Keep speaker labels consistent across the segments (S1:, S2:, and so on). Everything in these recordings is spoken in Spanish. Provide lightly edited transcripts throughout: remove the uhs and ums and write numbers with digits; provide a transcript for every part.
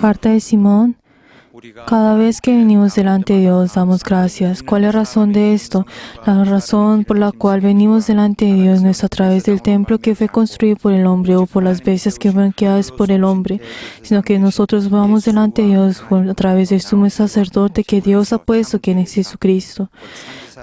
S1: Carta de Simón. Cada vez que venimos delante de Dios, damos gracias. ¿Cuál es la razón de esto? La razón por la cual venimos delante de Dios no es a través del templo que fue construido por el hombre o por las bestias que fueron creadas por el hombre, sino que nosotros vamos delante de Dios a través del sumo sacerdote que Dios ha puesto, quien es Jesucristo.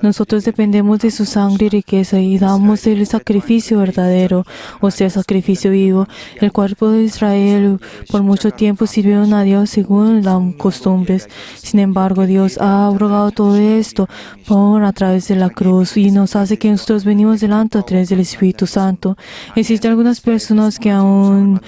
S1: Nosotros dependemos de su sangre y riqueza y damos el sacrificio verdadero, o sea, el sacrificio vivo. El cuerpo de Israel por mucho tiempo sirvieron a Dios según las costumbres. Sin embargo, Dios ha abrogado todo esto a través de la cruz y nos hace que nosotros venimos delante a través del Espíritu Santo. Existen algunas personas que aún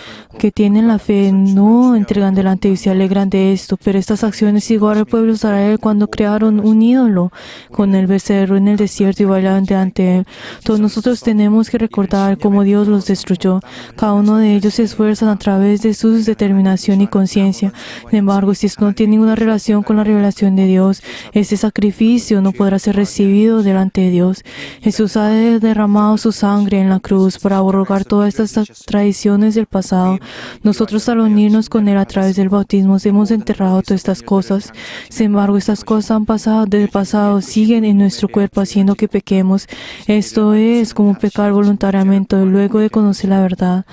S1: tienen la fe no entregan delante y se alegran de esto, pero estas acciones igual al pueblo de Israel cuando crearon un ídolo con el becerro en el desierto y bailaron delante él. Todos nosotros tenemos que recordar cómo Dios los destruyó. Cada uno de ellos se esfuerzan a través de su determinación y conciencia. Sin embargo, si esto no tiene ninguna relación con la revelación de Dios, este sacrificio no podrá ser recibido delante de Dios. Jesús ha derramado su sangre en la cruz para abrogar todas estas tradiciones del pasado. Nosotros, al unirnos con Él a través del bautismo, hemos enterrado todas estas cosas. Sin embargo, estas cosas han pasado del pasado, siguen en nuestro cuerpo haciendo que pequemos. Esto es como pecar voluntariamente luego de conocer la verdad.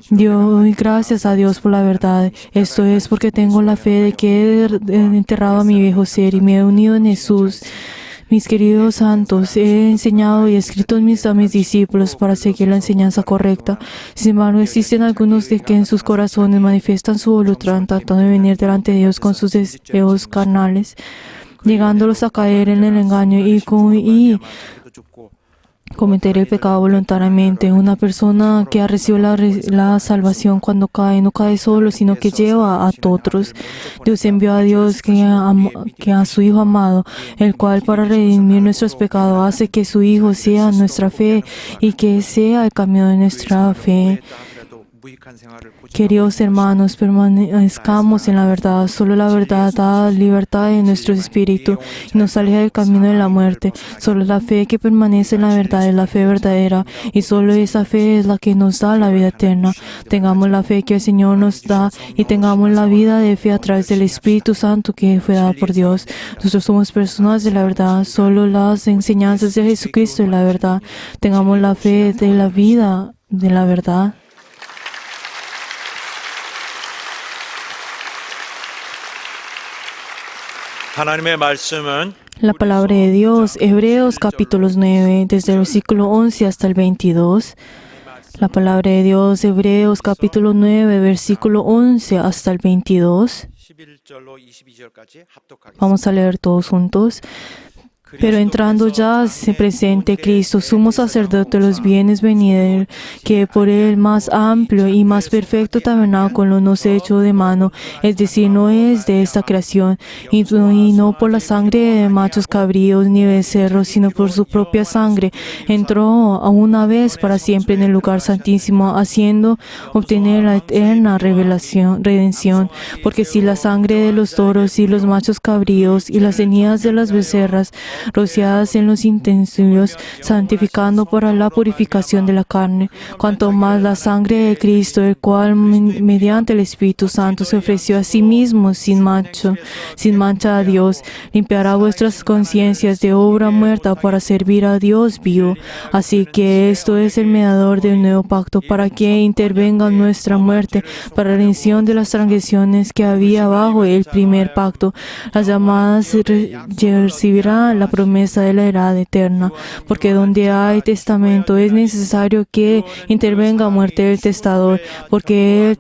S1: Doy gracias a Dios por la verdad. Esto es porque tengo la fe de que he enterrado a mi viejo ser y me he unido en Jesús. Mis queridos santos, he enseñado y escrito a mis discípulos para seguir la enseñanza correcta. Sin embargo, existen algunos de que en sus corazones manifiestan su voluntad tratando de venir delante de Dios con sus deseos carnales, llegándolos a caer en el engaño y cometer el pecado voluntariamente. Una persona que ha recibido la salvación cuando cae, no cae solo, sino que lleva a otros. Dios envió a Dios que a su Hijo amado, el cual para redimir nuestros pecados hace que su Hijo sea nuestra fe y que sea el camino de nuestra fe. Queridos hermanos, permanezcamos en la verdad. Solo la verdad da libertad en nuestro espíritu y nos aleja del camino de la muerte. Solo la fe que permanece en la verdad es la fe verdadera y solo esa fe es la que nos da la vida eterna. Tengamos la fe que el Señor nos da y tengamos la vida de fe a través del Espíritu Santo que fue dado por Dios. Nosotros somos personas de la verdad. Solo las enseñanzas de Jesucristo es la verdad. Tengamos la fe de la vida de la verdad. La palabra de Dios, Hebreos capítulos 9, desde el versículo 11 hasta el 22. La palabra de Dios, Hebreos capítulo 9, versículo 11 hasta el 22. Vamos a leer todos juntos. Pero entrando ya se presente Cristo, sumo sacerdote de los bienes venideros, que por el más amplio y más perfecto tabernáculo no se hecho de mano, es decir, no es de esta creación, y no por la sangre de machos cabríos ni becerros, sino por su propia sangre, entró a una vez para siempre en el lugar santísimo, haciendo obtener la eterna redención. Porque si la sangre de los toros y los machos cabríos y las cenizas de las becerras rociadas en los utensilios, santificando para la purificación de la carne, cuanto más la sangre de Cristo, el cual mediante el Espíritu Santo se ofreció a sí mismo sin mancha a Dios, limpiará vuestras conciencias de obra muerta para servir a Dios vivo. Así que esto es el mediador del nuevo pacto, para que intervenga nuestra muerte, para la redención de las transgresiones que había bajo el primer pacto. Las llamadas recibirán la promesa de la heredad eterna, porque donde hay testamento es necesario que intervenga muerte del testador, porque el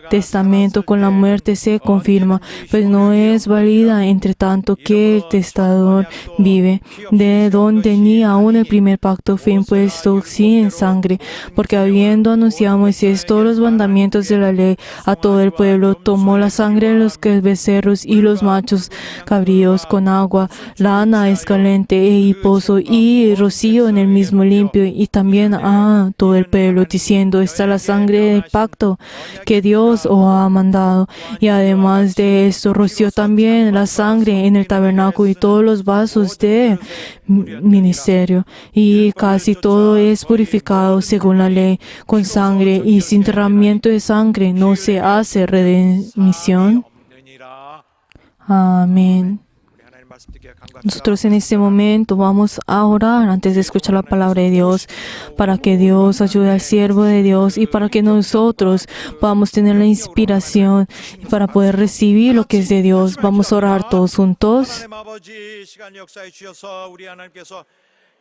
S1: testamento con la muerte se confirma, pues no es válida entre tanto que el testador vive, de donde ni aun el primer pacto fue impuesto sin sangre, porque habiendo anunciado a Moisés todos los mandamientos de la ley a todo el pueblo, tomó la sangre de los becerros y los machos cabríos con agua, lana escalente e hiposo y rocío en el mismo limpio, y también a todo el pueblo, diciendo: esta es la sangre del pacto que Dios Dios os ha mandado. Y además de esto, roció también la sangre en el tabernáculo y todos los vasos de ministerio. Y casi todo es purificado según la ley, con sangre, y sin derramamiento de sangre no se hace redención. Amén. Nosotros en este momento vamos a orar antes de escuchar la palabra de Dios, para que Dios ayude al siervo de Dios y para que nosotros podamos tener la inspiración y para poder recibir lo que es de Dios. Vamos a orar todos juntos.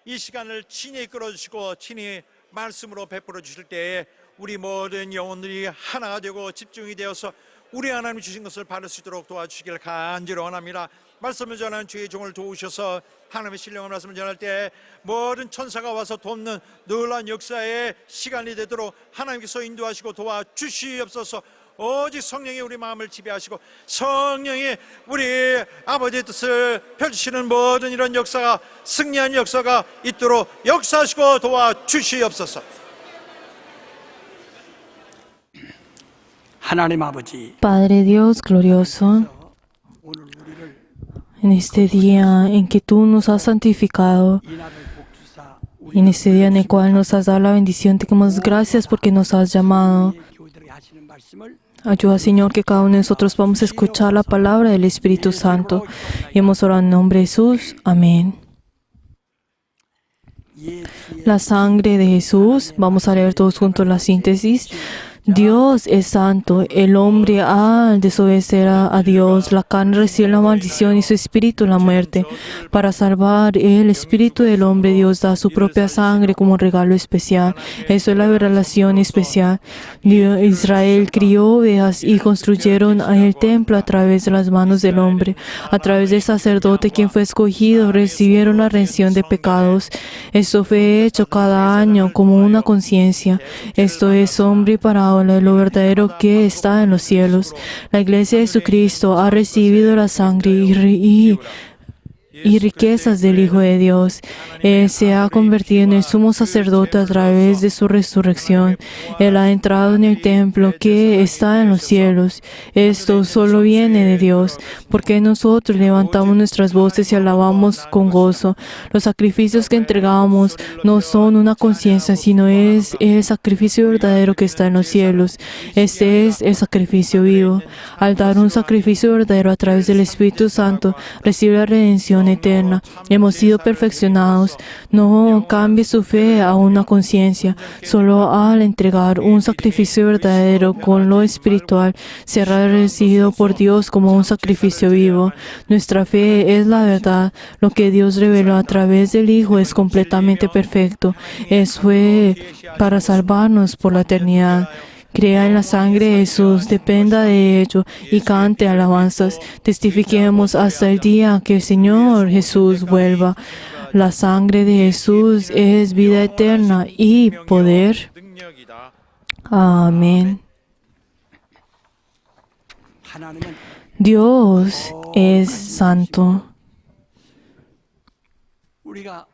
S2: 이 시간을 친히 이끌어 주시고 친히 말씀으로 베풀어 주실 때에 우리 모든 영혼들이 하나가 되고 집중이 되어서 우리 하나님이 주신 것을 받을 수 있도록 도와주시길 간절히 원합니다. 말씀을 전하는 주의 종을 도우셔서 하나님의 신령한 말씀을 전할 때 모든 천사가 와서 돕는 놀라운 역사의 시간이 되도록 하나님께서 인도하시고 도와주시옵소서. 오직 성령이 우리 마음을 지배하시고 성령이 우리 아버지의 뜻을 펼치시는 모든 이런 역사가 승리한 역사가 있도록 역사하시고 도와주시옵소서.
S3: 하나님 아버지,
S1: Padre Dios glorioso,
S3: 오늘 우리를
S1: en este día en que tú nos has santificado,
S3: 이 날을 복주사
S1: en este día en el cual nos has dado la bendición, te damos gracias porque nos has llamado.
S3: 우리의 교회들에게 하시는 말씀을
S1: Ayuda, Señor, que cada uno de nosotros vamos a escuchar la palabra del Espíritu Santo. Y hemos orado en nombre de Jesús. Amén.
S3: 예수의
S1: La sangre de Jesús, vamos a leer todos juntos la síntesis. Dios es santo, el hombre al desobedecer a Dios, la carne recibe la maldición y su espíritu la muerte. Para salvar el espíritu del hombre, Dios da su propia sangre como regalo especial. Eso es la revelación especial. Israel crió ovejas y construyeron el templo a través de las manos del hombre. A través del sacerdote quien fue escogido, recibieron la redención de pecados. Esto fue hecho cada año como una conciencia. Esto es hombre para lo verdadero que está en los cielos. La Iglesia de Jesucristo ha recibido la sangre y riquezas del Hijo de Dios. Él se ha convertido en el sumo sacerdote a través de su resurrección. Él ha entrado en el templo que está en los cielos. Esto solo viene de Dios, porque nosotros levantamos nuestras voces y alabamos con gozo. Los sacrificios que entregamos no son una conciencia, sino es el sacrificio verdadero que está en los cielos. Este es el sacrificio vivo. Al dar un sacrificio verdadero a través del Espíritu Santo, recibe la redención eterna. Hemos sido perfeccionados. No cambie su fe a una conciencia. Solo al entregar un sacrificio verdadero con lo espiritual, será recibido por Dios como un sacrificio vivo. Nuestra fe es la verdad. Lo que Dios reveló a través del Hijo es completamente perfecto. Eso fue para salvarnos por la eternidad. Crea en la sangre de Jesús, dependa de ello y cante alabanzas. Testifiquemos hasta el día que el Señor Jesús vuelva. La sangre de Jesús es vida eterna y poder. Amén.
S3: 하나님은
S1: Dios es santo.
S3: 우리가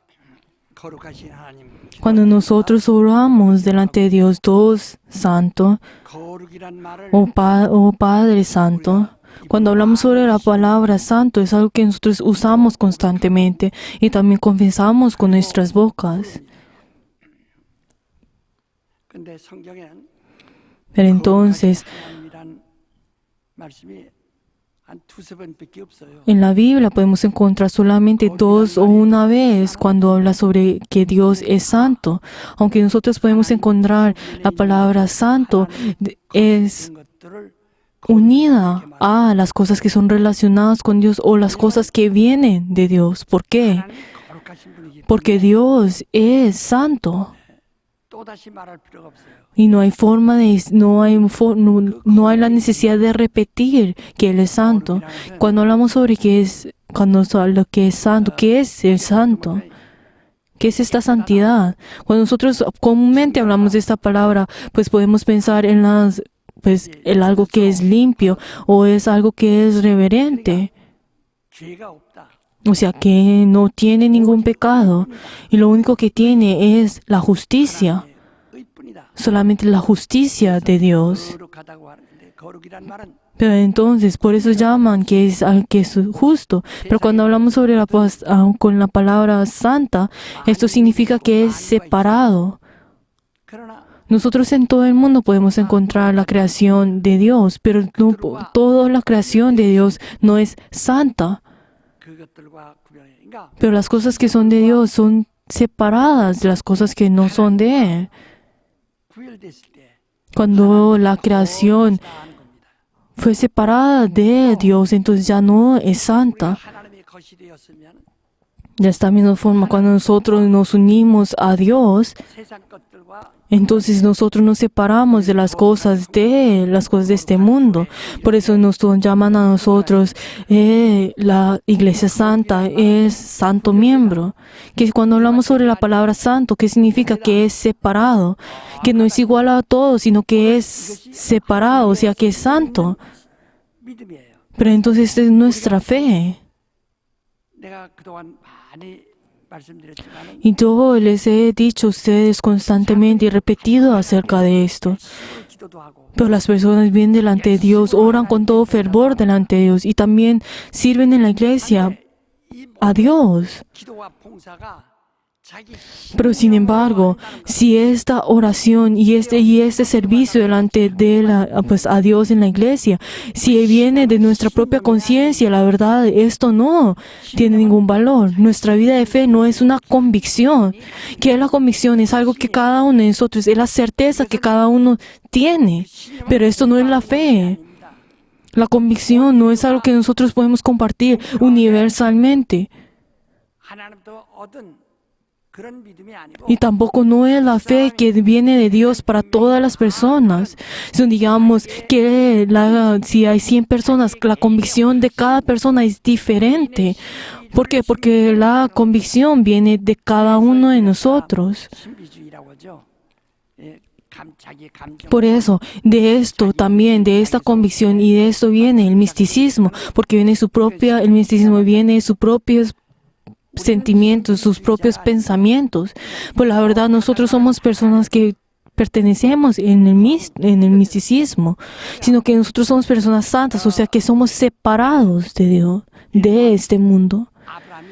S3: 거룩하신 하나님,
S1: Cuando nosotros oramos delante de Dios, Dios santo,
S3: 거룩이란 말을
S1: oh Padre Santo, cuando hablamos sobre la palabra santo es algo que nosotros usamos constantemente y también confesamos con nuestras bocas.
S3: 근데 성경에는
S1: Pero entonces,
S3: 하나님이란 말씀이 한 두세 번밖에 없어요.
S1: en la Biblia podemos encontrar solamente dos o una vez cuando habla sobre que Dios es santo. Aunque nosotros podemos encontrar la palabra santo, es
S3: 것들을
S1: unida a las cosas que son relacionadas con Dios o las cosas que vienen de Dios. ¿Por qué?
S3: 하나님 거룩하신 분이기
S1: Porque Dios es santo.
S3: 또다시 말할 필요가 없어요.
S1: Y no hay forma de, no hay la necesidad de repetir que Él es santo. Cuando hablamos sobre lo que es santo, ¿qué es el santo? ¿Qué es esta santidad? Cuando nosotros comúnmente hablamos de esta palabra, pues podemos pensar en en algo que es limpio o es algo que es reverente.
S3: 죄가 없다.
S1: O sea, que no tiene ningún pecado. Y lo único que tiene es la justicia.
S3: 의뿐이다.
S1: Solamente la justicia de Dios.
S3: 거룩하다고 하는데 거룩이란 말은
S1: Pero entonces, por eso llaman que es al que es justo. Pero cuando hablamos sobre con la palabra santa, esto significa que es separado.
S3: 그러나
S1: Nosotros en todo el mundo podemos encontrar la creación de Dios, pero no, toda la creación de Dios no es santa.
S3: 그것들과 구별해. 그러니까
S1: Pero las cosas que son de Dios son separadas de las cosas que no son de Él.
S3: 구별됐을 때
S1: Cuando la creación
S3: 하는 겁니다.
S1: fue separada de Dios, entonces ya no es santa.
S3: 하나님의 것이 되었으면
S1: De esta misma forma, cuando nosotros nos unimos a Dios,
S3: 세상 것들과
S1: entonces nosotros nos separamos de las cosas de este mundo. Por eso nos llaman a nosotros la Iglesia Santa, es santo miembro. Que cuando hablamos sobre la palabra santo, ¿qué significa? Que es separado, que no es igual a todos, sino que es separado, o sea, que es santo.
S3: 믿음이에요.
S1: Pero entonces esta es nuestra fe.
S3: 내가 그동안 많이 말씀드렸지만
S1: Y yo les he dicho a ustedes constantemente y repetido acerca de esto.
S3: 기도도 하고
S1: Pero las personas vienen delante de Dios, oran con todo fervor delante de Dios y también sirven en la iglesia
S3: 이
S1: a Dios.
S3: 기도와 봉사가 자기
S1: Pero sin embargo, si esta oración y este servicio delante de a Dios en la iglesia, si viene de nuestra propia conciencia, la verdad, esto no tiene ningún valor. Nuestra vida de fe no es una convicción. ¿Qué es la convicción? Es algo que cada uno de nosotros, es la certeza que cada uno tiene. Pero esto no es la fe. La convicción no es algo que nosotros podemos compartir universalmente.
S3: 하나님도 얻은 그런 믿음이 아니고
S1: Y tampoco no es la fe que viene de Dios para todas las personas. Si digamos que si hay 100 personas, la convicción de cada persona es diferente. ¿Por qué? Porque la convicción viene de cada uno de nosotros.
S3: 신비주의라고 하죠. 예, 자기의 감정
S1: Por eso, de esto también, de esta convicción y de esto viene el misticismo, porque el misticismo viene de sus propios sentimientos, sus propios pensamientos. Pues la verdad, nosotros somos personas que pertenecemos en el misticismo, sino que nosotros somos personas santas, o sea que somos separados de Dios, de este mundo.
S3: 아브라함이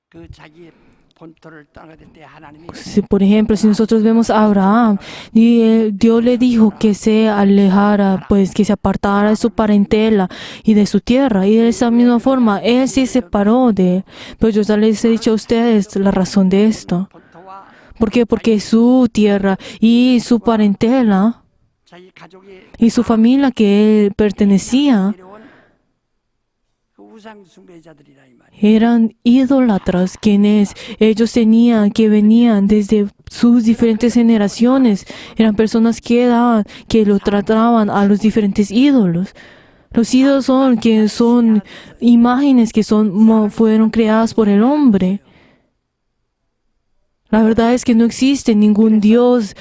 S3: 그 자기의 본토를 떠나갈 때 하나님이
S1: Por ejemplo, si nosotros vemos a Abraham, y Dios le dijo que se alejara, pues que se apartara de su parentela y de su tierra, y de esa misma forma, él se separó de él. Pero yo ya les he dicho a ustedes la razón de esto.
S3: 본토와
S1: ¿Por qué? Porque su tierra y su parentela
S3: 자기 가족이
S1: y su familia que él pertenecía
S3: 내려온 그 우상 숭배자들이라 이 말이에요.
S1: eran idólatras, quienes ellos tenían, que venían desde sus diferentes generaciones. Eran personas que lo trataban a los diferentes ídolos. Los ídolos son imágenes que fueron creadas por el hombre. La verdad es que no existe ningún dioses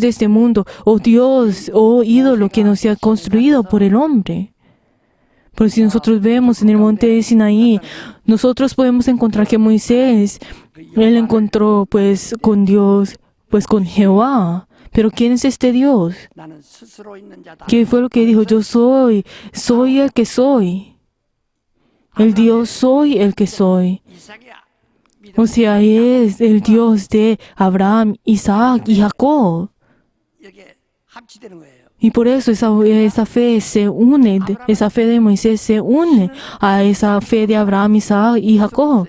S1: de este mundo, o Dios, o ídolo que no sea construido por el hombre. Pero si nosotros vemos en el monte de Sinaí, nosotros podemos encontrar que Moisés, él encontró pues con Dios, pues con Jehová. Pero ¿quién es este Dios?
S3: 나는 스스로 있는 자다.
S1: ¿Qué fue lo que dijo? Yo soy el que soy. El Dios soy el que soy.
S3: 이삭이야.
S1: O sea, es el Dios de Abraham, Isaac y Jacob.
S3: 이게 합치되는 거예요.
S1: Y por eso esa fe se une, esa fe de Moisés se une a esa fe de Abraham, Isaac y Jacob.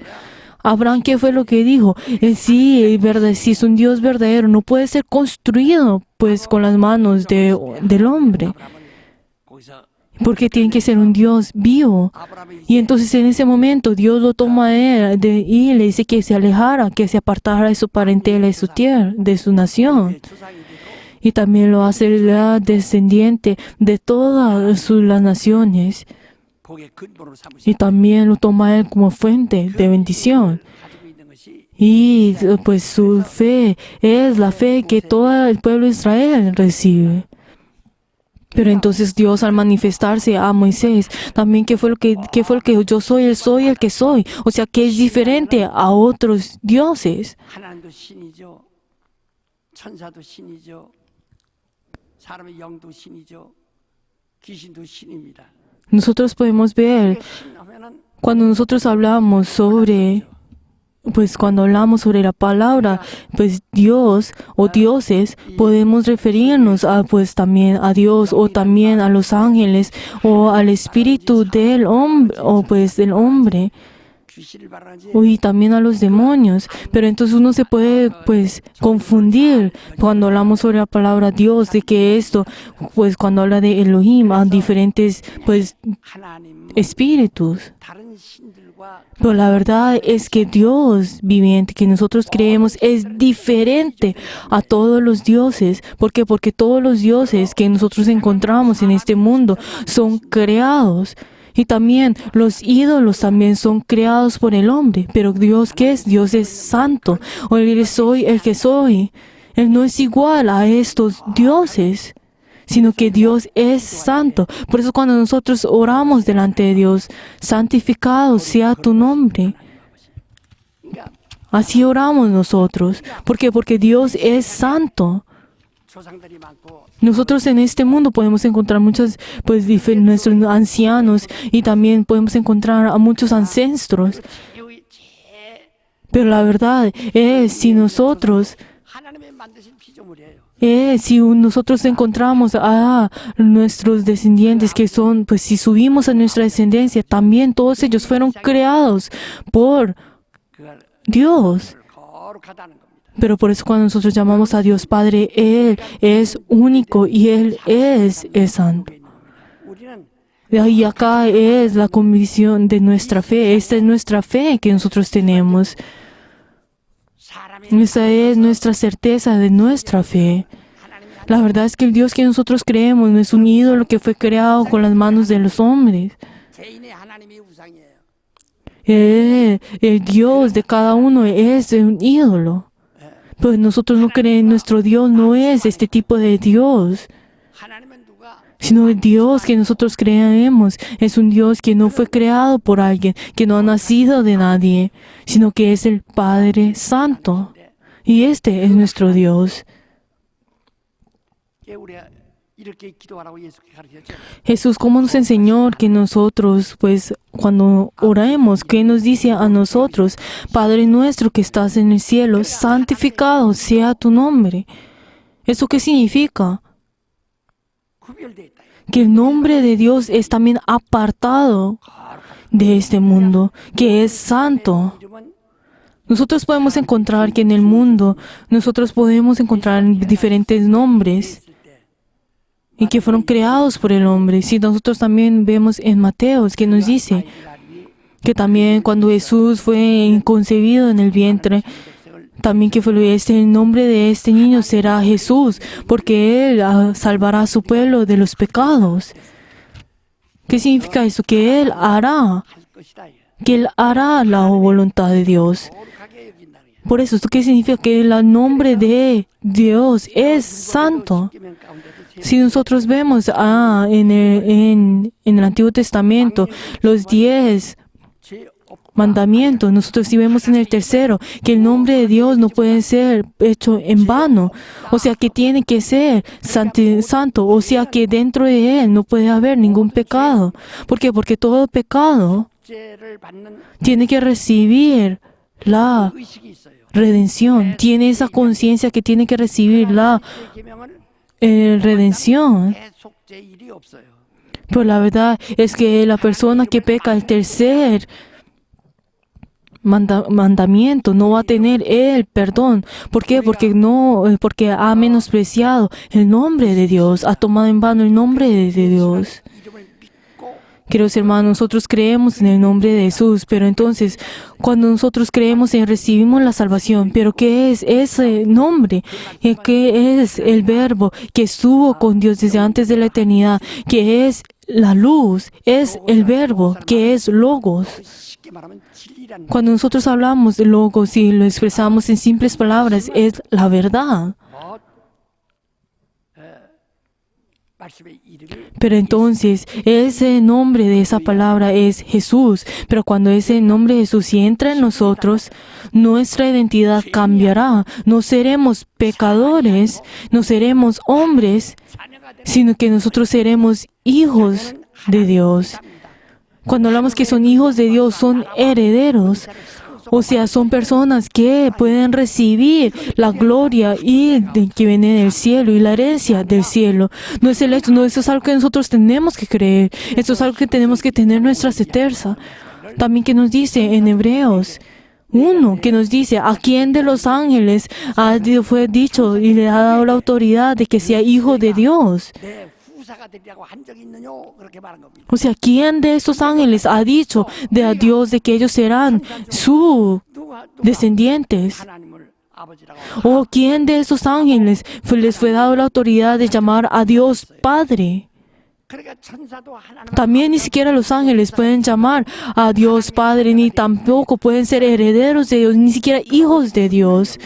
S1: Abraham, ¿qué fue lo que dijo? Sí, si es un Dios verdadero, no puede ser construido pues con las manos del hombre,
S3: 아브라함은 거기서
S1: porque tiene que ser un Dios vivo.
S3: 아브라함이
S1: Y entonces en ese momento Dios lo toma a él y le dice que se alejara, que se apartara de su parentela, de su tierra, de su nación.
S3: 조상이 되고
S1: Y también lo hace la descendiente de todas las naciones.
S3: 거기에 근본으로 삼으시고
S1: Y también lo toma a él como fuente de bendición.
S3: 가지고 있는 것이
S1: Y pues su fe es la fe que todo el pueblo de Israel recibe. Pero entonces Dios al manifestarse a Moisés, también ¿qué fue lo que yo soy el que soy? O sea que es diferente a otros dioses.
S3: 하나님도 신이죠. 천사도 신이죠. 사람의 영도 신이죠. 귀신도 신입니다.
S1: nosotros podemos ver
S3: 신하면은
S1: cuando nosotros hablamos sobre, pues cuando hablamos sobre la palabra, pues Dios o dioses, podemos referirnos a, pues también a Dios o también a los ángeles o al espíritu del hombre o pues del hombre.
S3: 귀신을 말하지
S1: Y también a los demonios. Pero entonces uno se puede pues confundir cuando hablamos sobre la palabra Dios, de que esto, pues cuando habla de Elohim, a diferentes pues
S3: 하나님
S1: espíritus.
S3: 다른 신들과
S1: Pero la verdad es que Dios viviente que nosotros creemos es diferente a todos los dioses. ¿Por qué? Porque todos los dioses que nosotros encontramos en este mundo son creados. Y también los ídolos también son creados por el hombre. Pero Dios, ¿qué es? Dios es santo. O Él soy el que soy. Él no es igual a estos dioses, sino que Dios es santo. Por eso cuando nosotros oramos delante de Dios, santificado sea tu nombre.
S3: 그러니까
S1: Así oramos nosotros. ¿Por qué? Porque Dios es santo.
S3: 조상들이 많고
S1: Nosotros en este mundo podemos encontrar muchos, pues, nuestros ancianos y también podemos encontrar a muchos ancestros. Pero la verdad es, si nosotros
S3: 하나님의 만드신 피조물이에요.
S1: si nosotros encontramos a nuestros descendientes que son, pues si subimos a nuestra descendencia, también todos ellos fueron creados por
S3: 그걸
S1: Dios.
S3: 거룩하다는 겁니다.
S1: Pero por eso cuando nosotros llamamos a Dios Padre, Él es único y Él es santo.
S3: 우리는
S1: Y acá es la convicción de nuestra fe. Esta es nuestra fe que nosotros tenemos.
S3: 사람의
S1: Esa es nuestra certeza de nuestra fe.
S3: 하나님이
S1: La verdad es que el Dios que nosotros creemos no es un ídolo que fue creado con las manos de los hombres.
S3: 개인의 하나님이 우상이에요.
S1: El Dios de cada uno es un ídolo. Pues nosotros no creemos, nuestro Dios no es este tipo de Dios,
S3: 하나님은 누가
S1: sino el Dios que nosotros creemos es un Dios que no fue creado por alguien, que no ha nacido de nadie, sino que es el Padre Santo. Y este es nuestro Dios.
S3: 예, 우리가 이렇게 기도하라고 예수께 가르쳤죠.
S1: Jesús, ¿cómo nos enseñó que nosotros, pues, cuando oremos, qué nos dice a nosotros? Padre nuestro que estás en el cielo, santificado sea tu nombre. ¿Eso qué significa?
S3: 구별되어 있다.
S1: Que el nombre de Dios es también apartado de este mundo, que es santo.
S3: 이름은
S1: Nosotros podemos encontrar que en el mundo, nosotros podemos encontrar diferentes nombres
S3: 있을 때
S1: y que fueron creados por el hombre. Si nosotros también vemos en Mateos que nos dice
S3: 이스라엘이
S1: que también cuando Jesús fue concebido en el vientre,
S3: 백성을
S1: también que fue el nombre de este niño será Jesús, porque Él salvará a su pueblo de los pecados. ¿Qué significa eso? Que Él hará,
S3: 할 것이다.
S1: que Él hará la voluntad de Dios.
S3: 거룩하게 여긴다.
S1: Por eso, ¿esto qué significa? Que el nombre de Dios es santo.
S3: 십계명 가운데도
S1: Si nosotros vemos en el Antiguo Testamento los 10
S3: 제
S1: mandamientos, nosotros sí vemos en el tercero que el nombre de Dios no puede ser hecho en vano, o sea que tiene que ser santo, o sea que dentro de Él no puede haber ningún pecado. ¿Por qué? Porque todo pecado
S3: 죄를 받는
S1: tiene que recibir la
S3: 의식이 있어요.
S1: redención, tiene esa conciencia que tiene que recibir la
S3: 계명은
S1: redención.
S3: 계속 제 일이 없어요.
S1: Pero la verdad es que la persona que peca el tercer mandamiento no va a tener el perdón. ¿Por qué? Porque ha menospreciado el nombre de Dios, ha tomado en vano el nombre de Dios.
S3: 이름을 믿고
S1: Queridos hermanos, nosotros creemos en el nombre de Jesús, pero entonces, cuando nosotros creemos recibimos la salvación, pero ¿qué es ese nombre? ¿Qué es el verbo que estuvo con Dios desde antes de la eternidad? ¿Qué es la luz? Es el verbo, que es logos.
S3: 쉽게 말하면 진리란
S1: Cuando nosotros hablamos de logos y lo expresamos en simples palabras, es la verdad.
S3: 뭐 말씀의 이름이
S1: Pero entonces, ese nombre de esa palabra es Jesús. Pero cuando ese nombre de Jesús entra en nosotros, nuestra identidad cambiará. No seremos pecadores, no seremos hombres,
S3: 자녀가 되는
S1: sino que nosotros seremos hijos de Dios. Cuando hablamos que son hijos de Dios, son herederos. O sea, son personas que pueden recibir la gloria que viene del cielo y la herencia del cielo. No es el hecho, no, eso es algo que nosotros tenemos que creer. Eso es algo que tenemos que tener en nuestra certeza. También que nos dice en Hebreos 1, que nos dice, ¿a quién de los ángeles fue dicho y le ha dado la autoridad de que sea hijo de Dios?
S3: 내 후사가 되리라고 한 적이 있느뇨? 그렇게 말한 겁니다.
S1: O sea, ¿quién de estos ángeles ha dicho a Dios de que ellos serán sus
S3: 누가
S1: descendientes?
S3: 하나님을 아버지라고
S1: ¿O quién de estos ángeles les fue dado la autoridad de llamar a Dios Padre?
S3: 그러니까 천사도 하나님
S1: También ni siquiera los ángeles pueden llamar a Dios Padre, ni tampoco pueden ser herederos de Dios, ni siquiera hijos de Dios,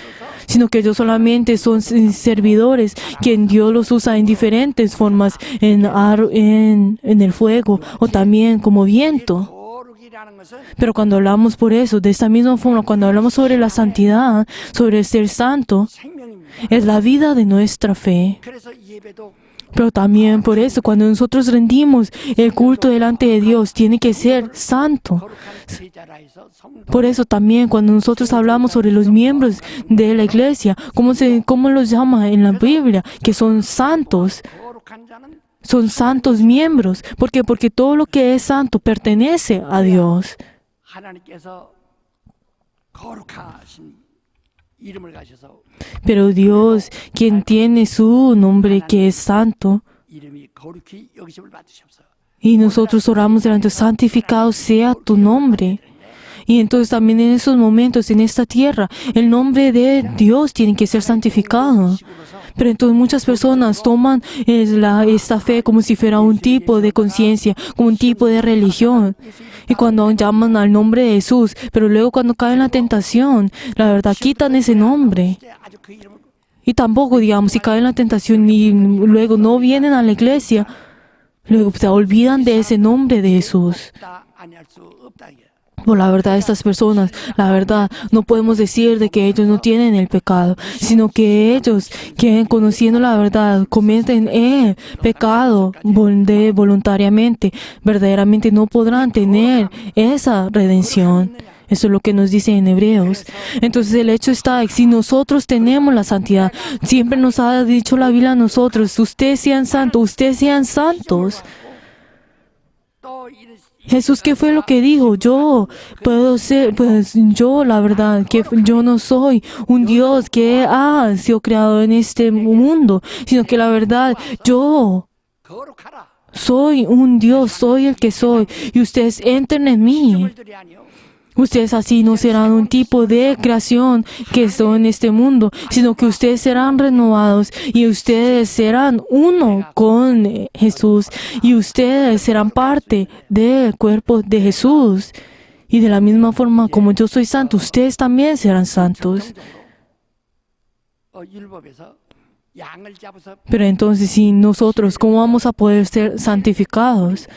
S1: sino que ellos solamente son servidores, quien Dios los usa en diferentes formas, en el fuego o también como viento.
S3: 거룩이라는 것은
S1: Pero cuando hablamos por eso, de esta misma forma, cuando hablamos sobre la santidad, sobre el ser santo,
S3: 생명입니다.
S1: es la vida de nuestra fe.
S3: 그래서 예배도
S1: Pero también por eso, cuando nosotros rendimos el culto delante de Dios, tiene que ser santo.
S3: 거룩한 제자라 해서 성도
S1: Por eso también cuando nosotros hablamos sobre los miembros de la iglesia, ¿cómo los llama en la Biblia? Que son santos,
S3: 거룩한 자는
S1: son santos miembros. ¿Por qué? Porque todo lo que es santo pertenece a Dios.
S3: 하나님께서 거룩하신 이름을 가셔서
S1: Pero Dios, quien tiene su nombre que es santo,
S3: 이름이 거룩히 여기심을 받으시옵소서.
S1: y nosotros oramos delante, santificado sea tu nombre. Y entonces también en esos momentos, en esta tierra, el nombre de Dios tiene que ser santificado. Pero entonces muchas personas toman esta fe como si fuera un tipo de conciencia, como un tipo de religión. Y cuando llaman al nombre de Jesús, pero luego cuando caen en la tentación, la verdad quitan ese nombre.
S3: 아주 그 이름을
S1: Y tampoco, digamos, si caen en la tentación y luego no vienen a la iglesia, luego se olvidan de ese nombre de Jesús.
S3: 다 아니할 수 없다 이게.
S1: Por la verdad, estas personas, la verdad, no podemos decir de que ellos no tienen el pecado, sino que ellos, que conociendo la verdad, cometen el pecado voluntariamente, verdaderamente no podrán tener esa redención. Eso es lo que nos dice en Hebreos. Entonces el hecho está, si nosotros tenemos la santidad, siempre nos ha dicho la Biblia a nosotros, ustedes sean santos,
S3: 또 이런
S1: Jesús, ¿qué fue lo que dijo? Yo puedo ser, pues yo, la verdad, que yo no soy un Dios que ha sido creado en este mundo, sino que la verdad, yo
S3: 거룩하라.
S1: soy un Dios, soy el que soy, y ustedes entren en mí.
S3: 피조물들이 아니요.
S1: Ustedes así no serán un tipo de creación que son en este mundo, sino que ustedes serán renovados y ustedes serán uno con Jesús y ustedes serán parte del cuerpo de Jesús. Y de la misma forma como yo soy santo, ustedes también serán santos.
S3: 율법에서 양을 잡아서
S1: Pero entonces, si nosotros, ¿cómo vamos a poder ser santificados?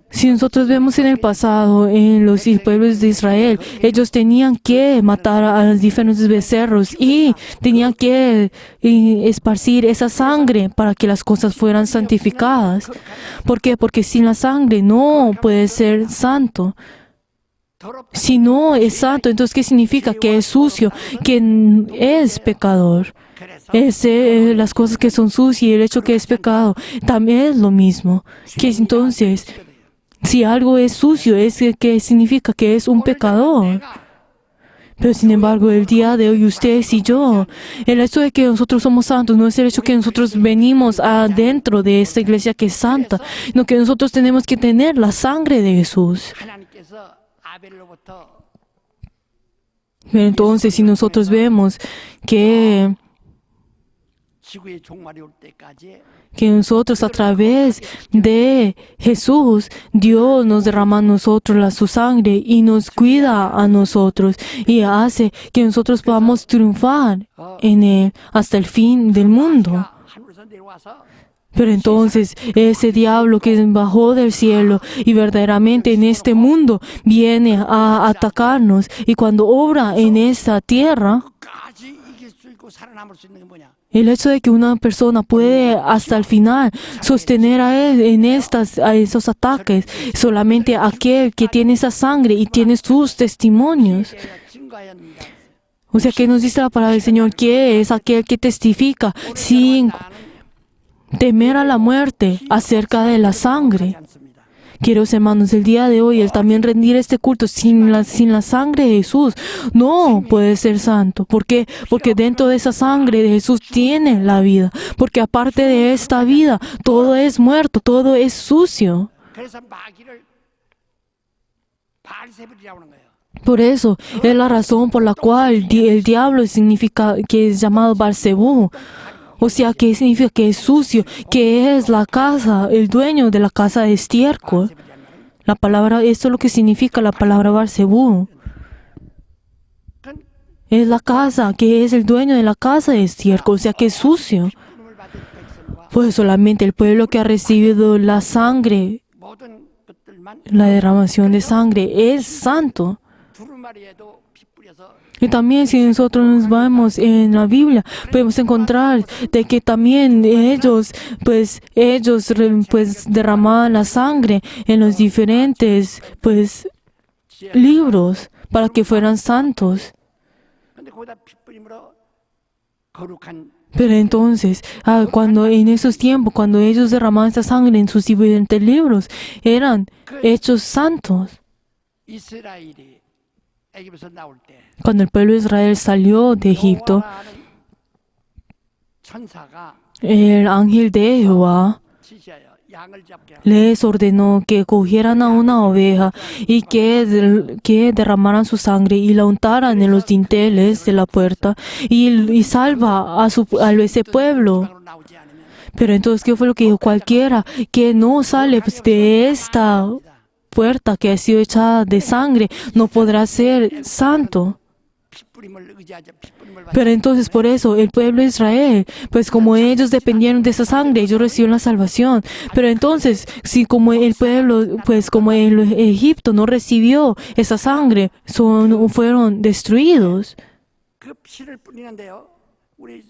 S1: Si nosotros vemos en el pasado, en los pueblos de Israel, ellos tenían que matar a los diferentes becerros y tenían que esparcir esa sangre para que las cosas fueran santificadas. ¿Por qué? Porque sin la sangre no puede ser santo. Si no es santo, entonces ¿qué significa? Que es sucio, que es pecador. Las cosas que son sucias y el hecho que es pecado también es lo mismo. Que entonces, si algo es sucio, que significa que es un pecador. Pero sin embargo, el día de hoy, ustedes y yo, el hecho de que nosotros somos santos no es el hecho que nosotros venimos adentro de esta iglesia que es santa, sino que nosotros tenemos que tener la sangre de Jesús.
S3: 하나님께서 아벨로부터
S1: Pero entonces, si nosotros vemos que
S3: 지구의 종말이 올 때까지
S1: nosotros a través de Jesús, Dios nos derrama a nosotros su sangre y nos cuida a nosotros y hace que nosotros podamos triunfar en Él hasta el fin del mundo.
S3: 하늘에서 내려와서
S1: Pero entonces ese diablo que bajó del cielo y verdaderamente en este mundo viene a atacarnos y cuando obra en esta tierra,
S3: 끝까지 이길 수 있고 살아남을 수 있는 게 뭐냐?
S1: El hecho de que una persona puede hasta el final sostener a esos ataques, solamente aquel que tiene esa sangre y tiene sus testimonios.
S3: 증거하였느니라.
S1: O sea, que nos dice la palabra del Señor, que es aquel que testifica sin temer a la muerte acerca de la sangre. Queridos hermanos, el día de hoy, el también rendir este culto sin la sangre de Jesús no puede ser santo. ¿Por qué? Porque dentro de esa sangre de Jesús tiene la vida. Porque aparte de esta vida, todo es muerto, todo es sucio.
S3: 그래서 마귀를 바알세불이라고 하는 거예요.
S1: Por eso es la razón por la cual el diablo significa que es llamado Baal-Zebú. O sea, que significa que es sucio, que es la casa, el dueño de la casa de estiércol. La palabra, esto es lo que significa la palabra Baal-Zebú. Es la casa, que es el dueño de la casa de estiércol, o sea, que es sucio. Pues solamente el pueblo que ha recibido la sangre,
S3: 모든 것들만
S1: la derramación de sangre, es santo.
S3: 두루마리에도 피 뿌려서
S1: Y también si nosotros nos vamos en la Biblia, podemos encontrar de que también ellos derramaban la sangre en los diferentes, libros para que fueran santos.
S3: 근데 거기다 피 뿌림으로 거룩한
S1: Pero entonces, cuando en esos tiempos, cuando ellos derramaban esta sangre en sus diferentes libros, eran hechos santos.
S3: 이스라엘이 애굽에서 나올 때
S1: Cuando el pueblo de Israel salió de Egipto,
S3: 여호와라는 천사가
S1: el ángel de Jehová
S3: 지시하여 양을 잡게 하고
S1: les ordenó que cogieran a una oveja y que derramaran su sangre y la untaran en los dinteles de la puerta y salva a ese pueblo.
S3: 방으로 나오지 않으면
S1: Pero entonces, ¿qué fue lo que dijo? Cualquiera que no sale de esta puerta que ha sido echada de sangre no podrá ser santo.
S3: 피 뿌림을 의지하자 피 뿌림을
S1: Pero entonces por eso el pueblo de Israel, como ellos dependieron de esa sangre, ellos recibieron la salvación. Pero entonces, si como el pueblo, como el Egipto no recibió esa sangre, fueron destruidos.
S3: 그 피를 뿌리는데요. 우리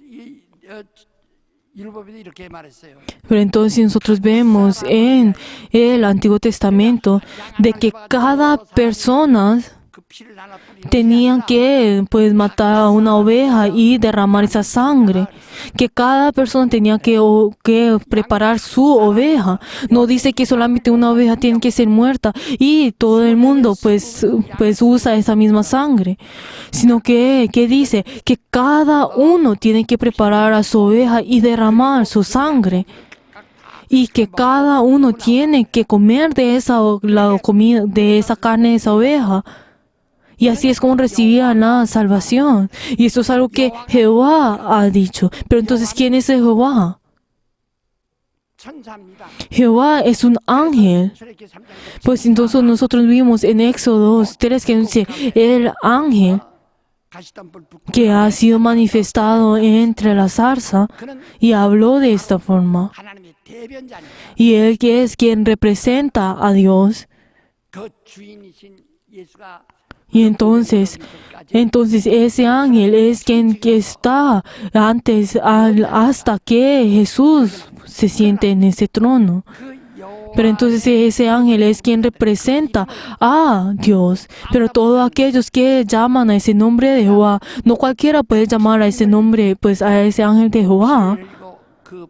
S3: 율법에도 이렇게 말했어요.
S1: Pero entonces nosotros vemos en el Antiguo Testamento de que cada persona
S3: 그 피를 나눠 뿌리는
S1: tenían que matar a una oveja y derramar esa sangre, que cada persona tenía que preparar su oveja. No dice que solamente una oveja tiene que ser muerta y todo el mundo usa esa misma sangre, sino que dice que cada uno tiene que preparar a su oveja y derramar su sangre. Y que cada uno tiene que comer de la comida, de esa carne de esa oveja. Y así es como recibían la salvación. Y esto es algo que Jehová ha dicho. Pero entonces, ¿quién es Jehová?
S3: 천사입니다.
S1: Jehová es un ángel.
S3: 출애굽기 3장
S1: Pues entonces nosotros vimos en Éxodo 2:3 que dice, el ángel
S3: 가시덤불 붓고
S1: que ha sido manifestado entre la zarza
S3: 그는
S1: y habló de esta forma.
S3: 하나님의 대변자니까
S1: Y él que es quien representa a Dios.
S3: 그 주인이신 예수가
S1: Y entonces ese ángel es quien que está hasta que Jesús se siente en ese trono.
S3: 그 여호와
S1: Pero entonces ese ángel es quien representa a Dios. Pero todos aquellos que llaman a ese nombre de Jehová, no cualquiera puede llamar a ese nombre, a ese ángel de Jehová,
S3: 그리고 그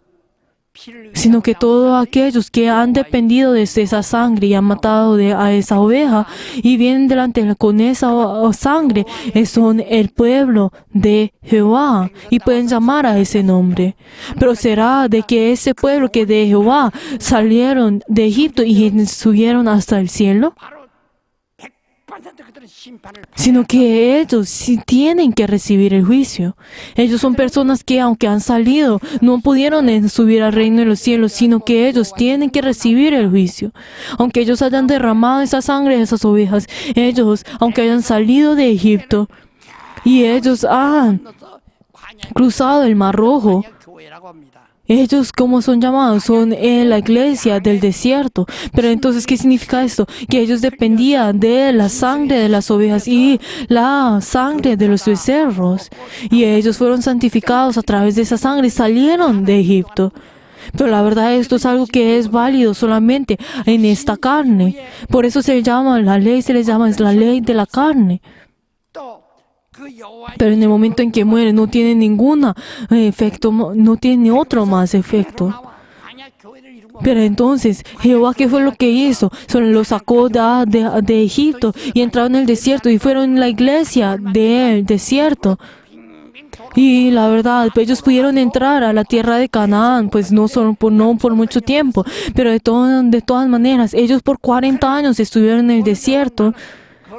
S3: 피를
S1: sino que todos aquellos que han dependido de esa sangre y han matado a esa oveja y vienen delante con esa sangre, son el pueblo de Jehová y pueden llamar a ese nombre. Pero será de que ese pueblo que de Jehová salieron de Egipto y subieron hasta el cielo,
S3: 바로 100% 그들은 심판을
S1: sino que ellos sí tienen que recibir el juicio. Ellos son personas que aunque han salido, no pudieron subir al reino de los cielos, sino que ellos tienen que recibir el juicio. Aunque ellos hayan derramado esa sangre de esas ovejas, ellos, aunque hayan salido de Egipto, y ellos han
S3: 넣어서 관양
S1: cruzado el Mar Rojo,
S3: 교회라고 합니다.
S1: Ellos, ¿cómo son llamados? Son la iglesia del desierto. Pero entonces, ¿qué significa esto? Que ellos dependían de la sangre de las ovejas y la sangre de los becerros. Y ellos fueron santificados a través de esa sangre y salieron de Egipto. Pero la verdad, esto es algo que es válido solamente en esta carne. Por eso se llama, la ley se les llama, es la ley de la carne. Pero en el momento en que muere no tiene ningún efecto, no tiene otro más efecto. Pero entonces, Jehová, ¿qué fue lo que hizo? Solo lo sacó de Egipto y entraron en el desierto y fueron la iglesia del desierto. Y la verdad, pues ellos pudieron entrar a la tierra de Canaán, pues no por mucho tiempo, pero de todas maneras, ellos por 40 años estuvieron en el desierto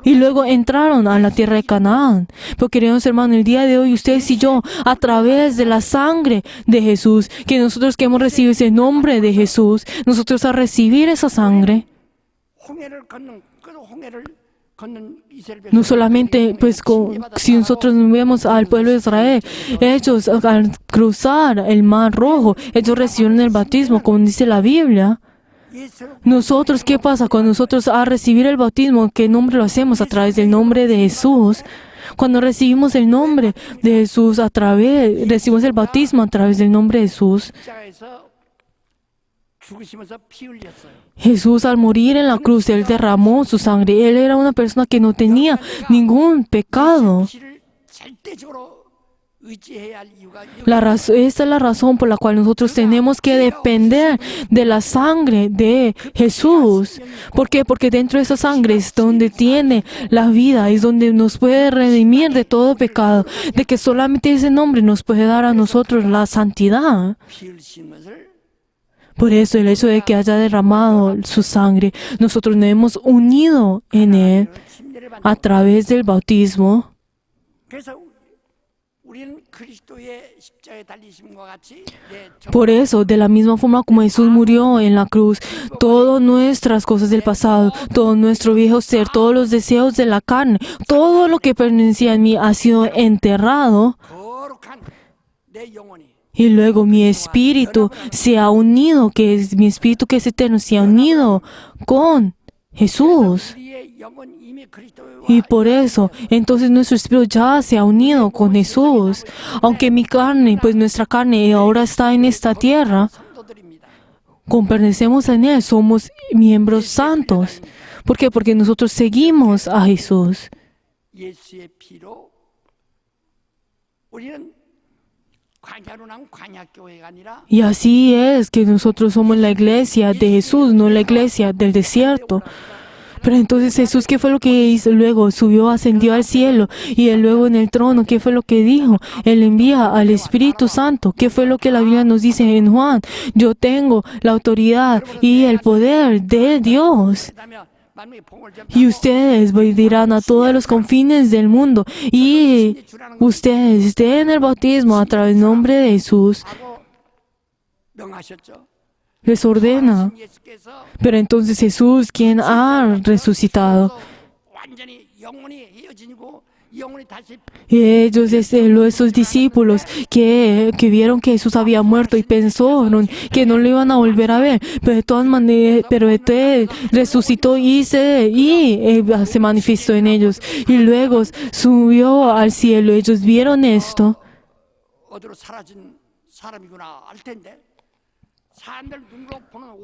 S1: y luego entraron a la tierra de Canaán. Pero queridos hermanos, el día de hoy ustedes y yo, a través de la sangre de Jesús, que nosotros que hemos recibido ese nombre de Jesús, nosotros a recibir esa sangre, no solamente, pues, si nosotros vemos al pueblo de Israel, ellos al cruzar el mar rojo, ellos recibieron el bautismo, como dice la Biblia. Nosotros, ¿qué pasa? Cuando nosotros a recibir el bautismo, ¿qué nombre lo hacemos? A través del nombre de Jesús. Cuando recibimos el nombre de Jesús, recibimos el bautismo a través del nombre de Jesús. Jesús al morir en la cruz, Él derramó su sangre. Él era una persona que no tenía ningún pecado. Esta es la razón por la cual nosotros tenemos que depender de la sangre de Jesús. ¿Por qué? Porque dentro de esa sangre es donde tiene la vida, es donde nos puede redimir de todo pecado, de que solamente ese nombre nos puede dar a nosotros la santidad. Por eso el hecho de que haya derramado su sangre, nosotros nos hemos unido en Él a través del bautismo. Por eso, de la misma forma como Jesús murió en la cruz, todas nuestras cosas del pasado, todo nuestro viejo ser, todos los deseos de la carne, todo lo que pertenecía a mí ha sido enterrado. Y luego mi espíritu se ha unido, que es mi espíritu que es eterno, se ha unido con Jesús. Y por eso, entonces nuestro espíritu ya se ha unido con Jesús. Aunque mi carne, pues nuestra carne ahora está en esta tierra, como pertenecemos en Él, somos miembros santos. ¿Por qué? Porque nosotros seguimos a Jesús. Y así es que nosotros somos la iglesia de Jesús, no la iglesia del desierto. Pero entonces Jesús, ¿qué fue lo que hizo? Luego subió, ascendió al cielo y él luego en el trono, ¿qué fue lo que dijo? Él envía al Espíritu Santo. ¿Qué fue lo que la Biblia nos dice en Juan? Yo tengo la autoridad y el poder de Dios. Y ustedes dirán a todos los confines del mundo y ustedes den el bautismo a través del nombre de Jesús. Les ordena. Pero entonces Jesús, quien ha resucitado, y ellos, esos discípulos que vieron que Jesús había muerto y pensaron que no lo iban a volver a ver, pero de todas maneras, Él resucitó y se manifestó en ellos. Y luego subió al cielo. Ellos vieron esto.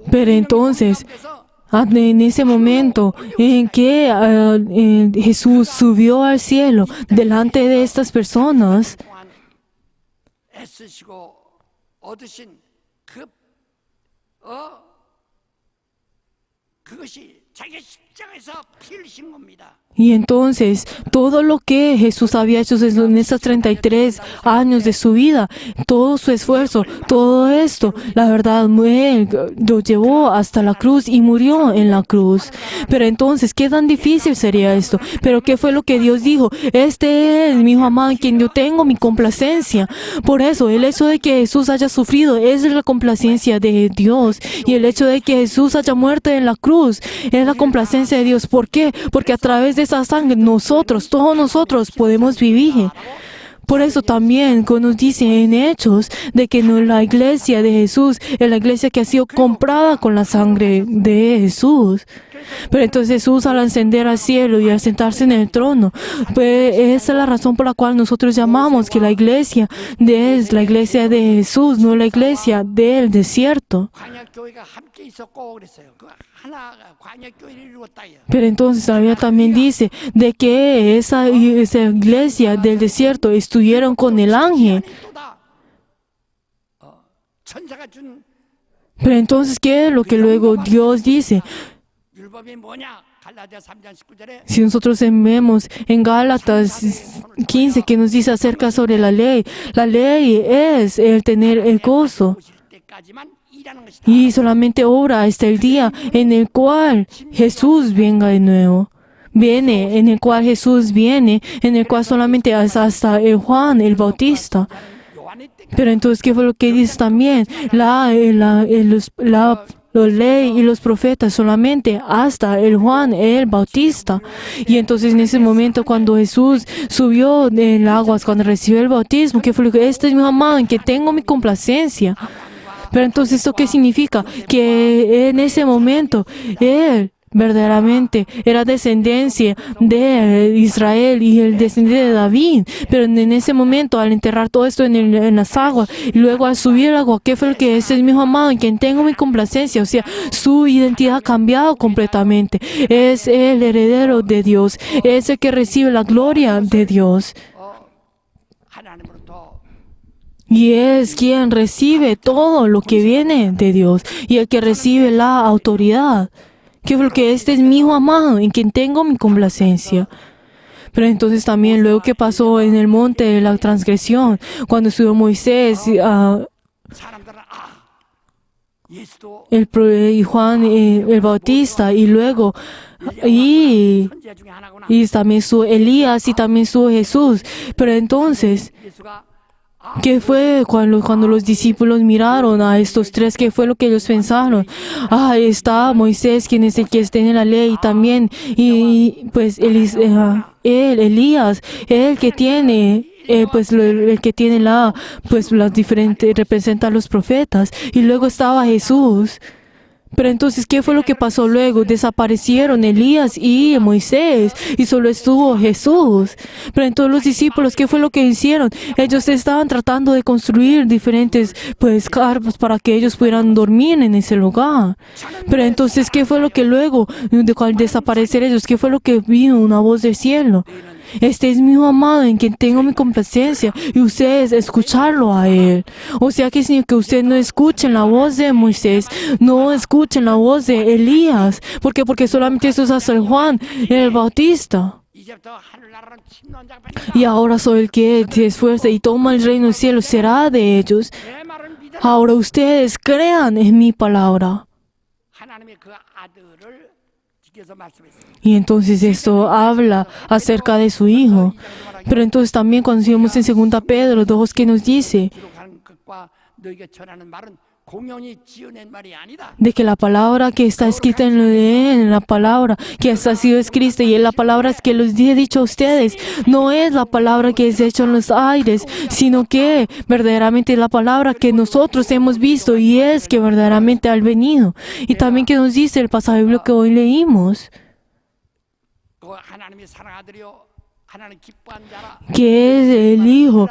S1: Pero entonces, en ese momento en que Jesús subió al cielo delante de estas personas, y entonces, todo lo que Jesús había hecho en estos 33 años de su vida, todo su esfuerzo, todo esto, la verdad, Él lo llevó hasta la cruz y murió en la cruz. Pero entonces, ¿qué tan difícil sería esto? Pero ¿qué fue lo que Dios dijo? Este es mi Hijo amado en quien yo tengo mi complacencia. Por eso, el hecho de que Jesús haya sufrido es la complacencia de Dios. Y el hecho de que Jesús haya muerto en la cruz es la complacencia de Dios. ¿Por qué? Porque a través de esa sangre todos nosotros podemos vivir. Por eso también cuando nos dice en Hechos de que no la iglesia de Jesús es la iglesia que ha sido comprada con la sangre de Jesús. Pero entonces Jesús al ascender al cielo y al sentarse en el trono, pues esa es la razón por la cual nosotros llamamos que la iglesia es la iglesia de Jesús, no la iglesia del desierto.
S3: 광야교회가 함께 있었고 그랬어요. 그 하나 광야교회를 이루었다.
S1: Pero entonces la Biblia también dice de que esa iglesia del desierto estuvieron con el ángel.
S3: 천사가 준
S1: Pero entonces, ¿qué es lo que luego Dios dice?
S3: 율법이 뭐냐? 갈라디아 3장 19절에
S1: Si nosotros vemos en Gálatas 15 que nos dice acerca sobre la ley es el tener el gozo.
S3: 오실 때까지만 일하는 것이다.
S1: Y solamente obra hasta el día en el cual Jesús venga de nuevo. Viene, en el cual Jesús viene, en el cual solamente hasta el Juan el Bautista.
S3: 요한의 때
S1: Pero entonces, ¿qué fue lo que dice también? La ley y los profetas solamente hasta el Juan el Bautista. Y entonces en ese momento cuando Jesús subió del agua, cuando recibió el bautismo, ¿qué fue lo que? Este es mi amado en que tengo mi complacencia. Pero entonces, ¿esto qué significa? Que en ese momento Él verdaderamente era descendencia de Israel y el descendiente de David. Pero en ese momento, al enterrar todo esto en las aguas y luego al subir el agua, ¿qué fue lo que? Ese es mi hijo amado en quien tengo mi complacencia? O sea, su identidad ha cambiado completamente. Es el heredero de Dios. Es el que recibe la gloria de Dios.
S3: 하나님으로부터
S1: Y es quien recibe todo lo que viene de Dios y el que recibe la autoridad. Que porque este es mi hijo amado en quien tengo mi complacencia. Pero entonces también luego que pasó en el monte de la transgresión, cuando subió Moisés,
S3: 사람들은 예수도
S1: y Juan el Bautista, y luego y
S3: 선지자 중에 하나구나.
S1: también su Elías y también su Jesús. Pero entonces,
S3: 예수가
S1: ¿qué fue cuando los discípulos miraron a estos tres? ¿Qué fue lo que ellos pensaron? Está Moisés, quien es el que tiene la ley, y también, y pues Elías, el que tiene, el que tiene las diferentes, representa a los profetas, y luego estaba Jesús. Pero entonces, ¿qué fue lo que pasó luego? Desaparecieron Elías y Moisés y solo estuvo Jesús. Pero entonces los discípulos, ¿qué fue lo que hicieron? Ellos estaban tratando de construir diferentes carpas para que ellos pudieran dormir en ese lugar. Pero entonces, ¿qué fue lo que luego, al desaparecer ellos, qué fue lo que vino? Una voz del cielo. Este es mi hijo amado en quien tengo mi complacencia y ustedes escucharlo a él. O sea que significa que ustedes no escuchen la voz de Moisés, no escuchen la voz de Elías. ¿Por qué? Porque solamente eso es hasta el Juan, el Bautista.
S3: 이제부터 하늘나라는 침노한 자가
S1: Y ahora soy el que se esfuerza y toma el reino del cielo, será de ellos.
S3: 내 말을 믿어라.
S1: Ahora ustedes crean en mi palabra.
S3: 하나님의 그 아들을 지켜서 말씀했습니다.
S1: Y entonces esto habla acerca de su hijo. Pero entonces también cuando vemos en 2 Pedro 2 que nos dice
S3: 기록하는 것과 너희가 전하는 말은 공연히 지어낸 말이 아니다.
S1: de que la palabra que está escrita en la palabra que ha sido escrita y en la palabra que les he dicho a ustedes no es la palabra que es hecha en los aires, sino que verdaderamente es la palabra que nosotros hemos visto y es que verdaderamente ha venido. Y también que nos dice el pasaje bíblico que hoy leímos,
S3: 그 하나님의 사랑 아들이요 하나님 기뻐한 자라.
S1: que es el Hijo.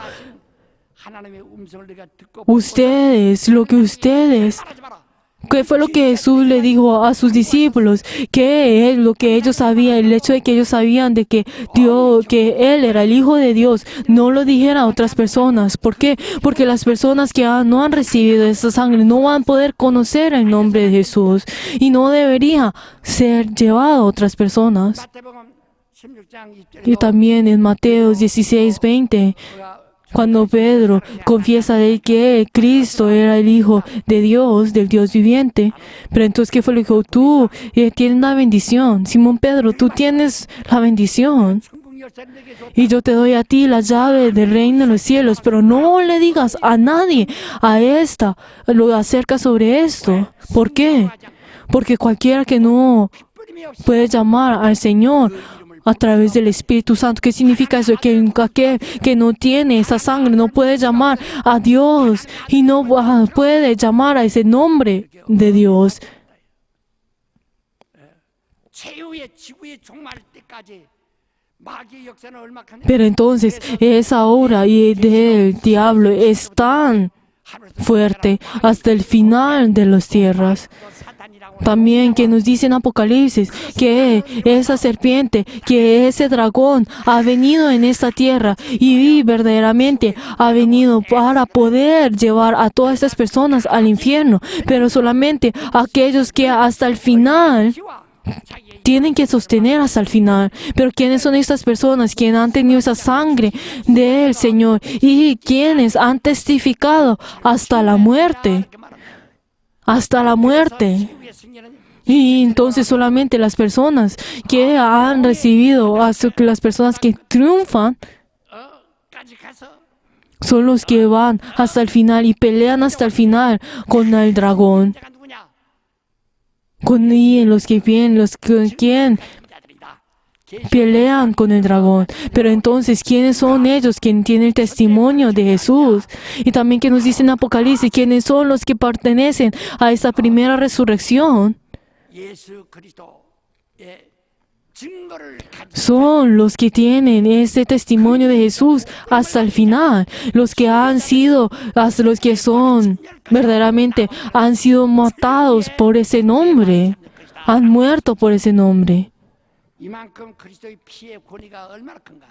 S3: 하나님의 음성을 내가 듣고
S1: Ustedes, lo que ustedes,
S3: 말하지 마라.
S1: ¿qué fue lo que Jesús le dijo a sus discípulos? Que es lo que ellos sabían, el hecho de que ellos sabían de que Dios, que Él era el Hijo de Dios, no lo dijera a otras personas. ¿Por qué? Porque las personas que no han recibido esa sangre no van a poder conocer el nombre de Jesús y no debería ser llevado a otras personas.
S3: 마태복음 16장 20절에
S1: Y también en Mateo 16:20. Cuando Pedro confiesa de que Cristo era el Hijo de Dios, del Dios viviente. Pero entonces, ¿qué fue lo que dijo? Tú tienes la bendición. Simón Pedro, tú tienes la bendición.
S3: 천국 열쇠를 내게 줬다.
S1: Y yo te doy a ti la llave del reino de los cielos. Pero no le digas a nadie lo acerca sobre esto. ¿Por qué? Porque cualquiera que no
S3: 뿌림이 없이
S1: puede llamar al Señor a través del Espíritu Santo. ¿Qué significa eso? Que aquel que no tiene esa sangre no puede llamar a Dios y no puede llamar a ese nombre de Dios.
S3: 최후의 지구의 종말 때까지 마귀의 역사는 얼마큼
S1: Pero entonces esa obra y del diablo es tan fuerte hasta el final de las tierras. También que nos dice en Apocalipsis que esa serpiente, que ese dragón ha venido en esta tierra y verdaderamente ha venido para poder llevar a todas estas personas al infierno, pero solamente aquellos que hasta el final tienen que sostener hasta el final. Pero ¿quiénes son estas personas quienes han tenido esa sangre del Señor y quienes han testificado hasta la muerte? Hasta la muerte. Y entonces solamente las personas que han recibido, las personas que triunfan, son los que van hasta el final y pelean hasta el final con el dragón. Con los que vienen, quien pelean con el dragón. Pero entonces, ¿quiénes son ellos quienes tienen el testimonio de Jesús? Y también que nos dice en Apocalipsis, ¿quiénes son los que pertenecen a esa primera resurrección? Son los que tienen ese testimonio de Jesús hasta el final, los que han sido, hasta los que son verdaderamente, han sido matados por ese nombre, han muerto por ese nombre.